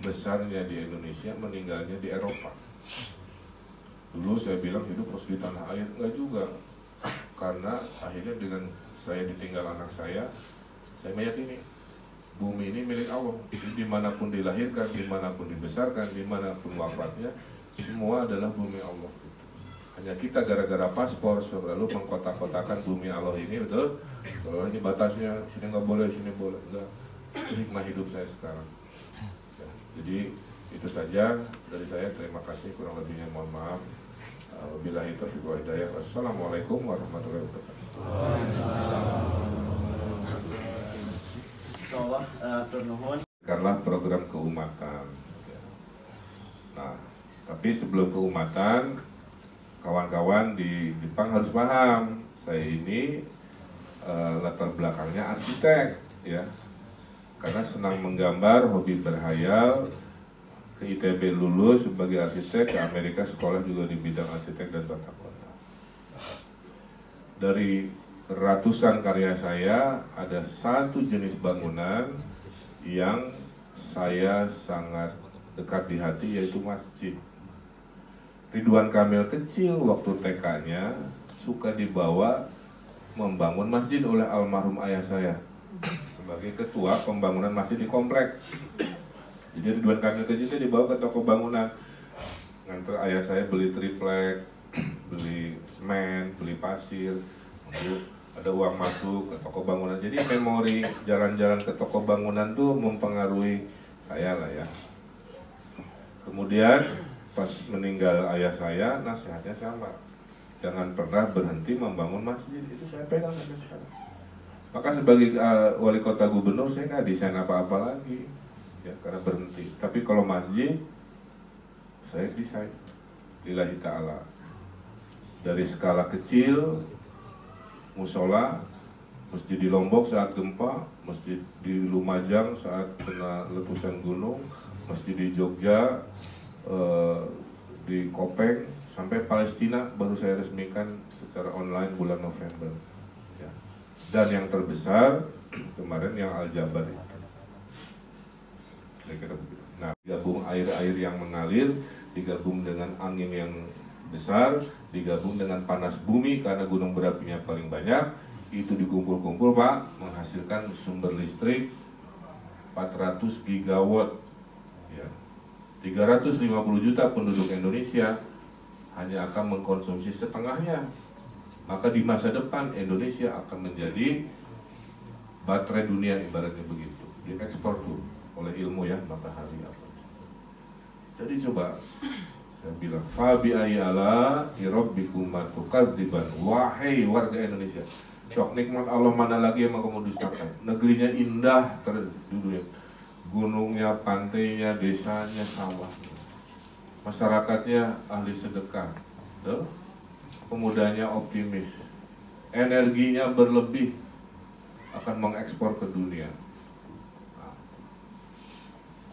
besarnya di Indonesia, meninggalnya di Eropa. Dulu saya bilang hidup harus di tanah air, enggak juga. Karena akhirnya dengan saya ditinggal anak saya meyakini bumi ini milik Allah. Jadi dimanapun dilahirkan, dimanapun dibesarkan, dimanapun wafatnya, semua adalah bumi Allah. Hanya kita gara-gara paspor selalu mengkotak-kotakan bumi Allah ini, betul? Kalau ini batasnya, sini nggak boleh, sini boleh. Enggak. Itu hikmah hidup saya sekarang. Ya, jadi itu saja dari saya. Terima kasih, kurang lebihnya mohon maaf. Wabillahi taufiq wal hidayah. Wassalamualaikum warahmatullahi wabarakatuh. Karena program keumatan. Nah, tapi sebelum keumatan, kawan-kawan di Jepang harus paham, saya ini latar belakangnya arsitek, ya. Karena senang menggambar, hobi berhayal. Ke ITB lulus sebagai arsitek, ke Amerika sekolah juga di bidang arsitek dan tata kota. Dari ratusan karya saya, ada satu jenis bangunan yang saya sangat dekat di hati, yaitu masjid. Ridwan Kamil kecil waktu TK-nya suka dibawa membangun masjid oleh almarhum ayah saya sebagai ketua pembangunan masjid di komplek. Jadi Ridwan Kamil kecil itu dibawa ke toko bangunan, nganter ayah saya beli triplek, beli semen, beli pasir, lalu ada uang masuk ke toko bangunan. Jadi memori jalan-jalan ke toko bangunan tuh mempengaruhi saya lah ya. Kemudian pas meninggal ayah saya, nasihatnya sama, jangan pernah berhenti membangun masjid. Itu saya pegang sampai sekarang. Maka sebagai wali kota gubernur saya nggak desain apa-apa lagi, ya, karena berhenti. Tapi kalau masjid, saya desain lillahi ta'ala. Dari skala kecil, musola, masjid di Lombok saat gempa, masjid di Lumajang saat kena letusan gunung, masjid di Jogja, di Kopeng, sampai Palestina baru saya resmikan secara online bulan November. Ya. Dan yang terbesar kemarin yang Al-Jabar. Nah, digabung air-air yang mengalir, digabung dengan angin yang besar, digabung dengan panas bumi karena gunung berapinya paling banyak, itu dikumpul-kumpul Pak, menghasilkan sumber listrik 400 gigawatt. Ya. 350 juta penduduk Indonesia hanya akan mengkonsumsi setengahnya. Maka di masa depan Indonesia akan menjadi baterai dunia, ibaratnya begitu. Diekspor tuh oleh ilmu ya, matahari apa. Jadi coba saya bilang, fabi ayala irabbikum matukadziban, wahai warga Indonesia, syok nikmat Allah mana lagi yang mau kamu dustakan? Negerinya indah terdunia, gunungnya, pantainya, desanya, sawahnya, masyarakatnya ahli sedekah, tuh. Pemudanya optimis, energinya berlebih, akan mengekspor ke dunia.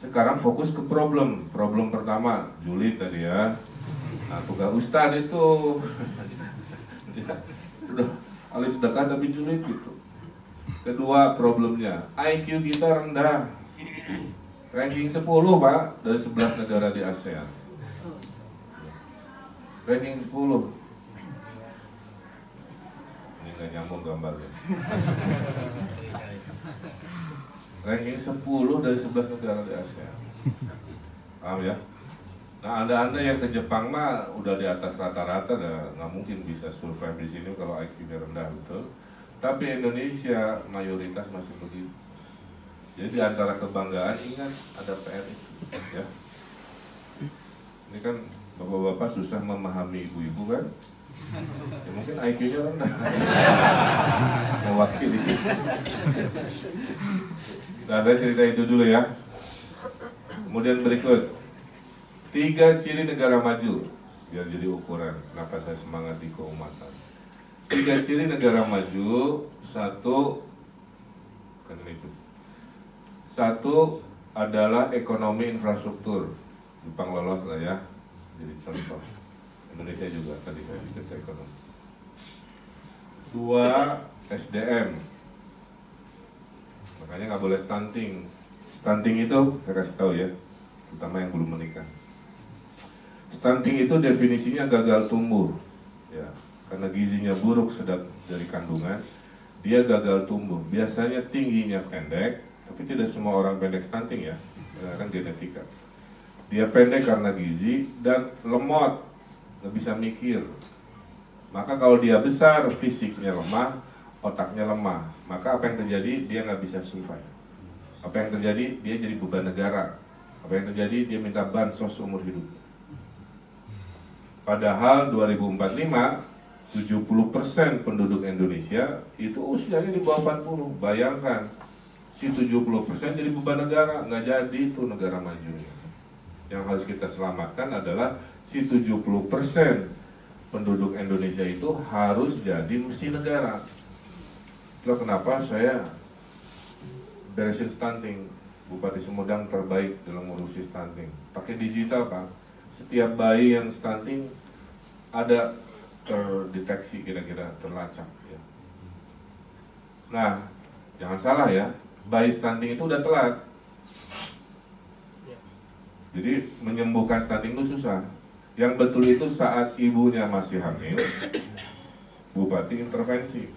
Sekarang fokus ke problem pertama, julid tadi ya. Nah, tugas Ustadz itu udah ahli sedekah tapi julid gitu. Kedua problemnya, IQ kita rendah. Ranking 10 Pak, dari 11 negara di ASEAN. Ranking 10. Ini gak nyambung gambarnya. Ranking 10 dari 11 negara di ASEAN. Paham ya? Nah, anda yang ke Jepang mah udah di atas rata-rata, nggak mungkin bisa survive di sini kalau IQ-nya rendah, betul. Tapi Indonesia mayoritas masih begitu. Jadi di antara kebanggaan, ingat ada PR itu, ya. Ini kan bapak-bapak susah memahami ibu-ibu kan? Ya, mungkin IQ-nya rendah. Mewakili. Nah, saya cerita itu dulu ya. Kemudian berikut, 3 ciri negara maju, biar jadi ukuran kenapa saya semangat di keumatan. 3 ciri negara maju, satu adalah ekonomi infrastruktur. Jepang lolos lah ya, jadi contoh. Indonesia juga tadi saya cerita ekonomi. 2, SDM. Makanya nggak boleh stunting. Stunting itu saya kasih tahu ya, terutama yang belum menikah. Stunting itu definisinya gagal tumbuh, ya, karena gizinya buruk dari kandungan, dia gagal tumbuh. Biasanya tingginya pendek, tapi tidak semua orang pendek stunting ya, kan genetika. Dia pendek karena gizi dan lemot, nggak bisa mikir. Maka kalau dia besar, fisiknya lemah, otaknya lemah. Maka apa yang terjadi? Dia nggak bisa survive. Apa yang terjadi? Dia jadi beban negara. Apa yang terjadi? Dia minta bansos seumur hidup. Padahal 2045, 70% penduduk Indonesia itu usianya di bawah 40. Bayangkan, si 70% jadi beban negara, nggak jadi itu negara maju. Yang harus kita selamatkan adalah si 70% penduduk Indonesia itu harus jadi mesin negara. Itulah kenapa saya beresin stunting. Bupati Sumedang terbaik dalam ngurusi stunting. Pakai digital, Pak. Setiap bayi yang stunting ada terdeteksi, kira-kira terlacak ya. Nah, jangan salah ya, bayi stunting itu udah telat. Jadi menyembuhkan stunting itu susah. Yang betul itu saat ibunya masih hamil, Bupati intervensi.